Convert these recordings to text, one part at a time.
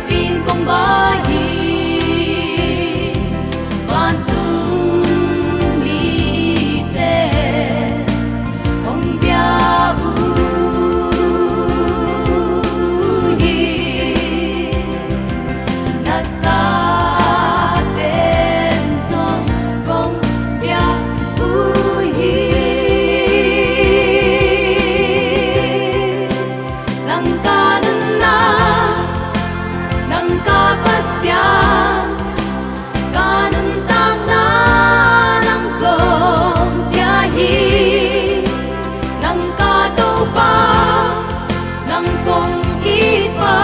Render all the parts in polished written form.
pin công bá hi van tung mi te ông bia u hi na ta ten song công bia u hi nang ka na nang ka pasya kanun tak na nang kong biyahe nang ka to pa nang kong ipa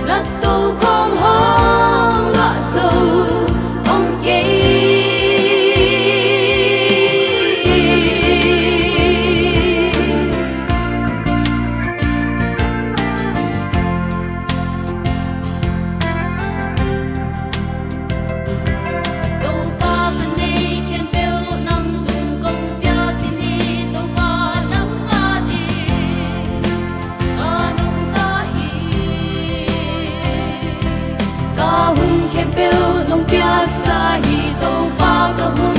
na to kong hong la so ong kay Ka hun ke pel nong piat sa hi to pa ka hun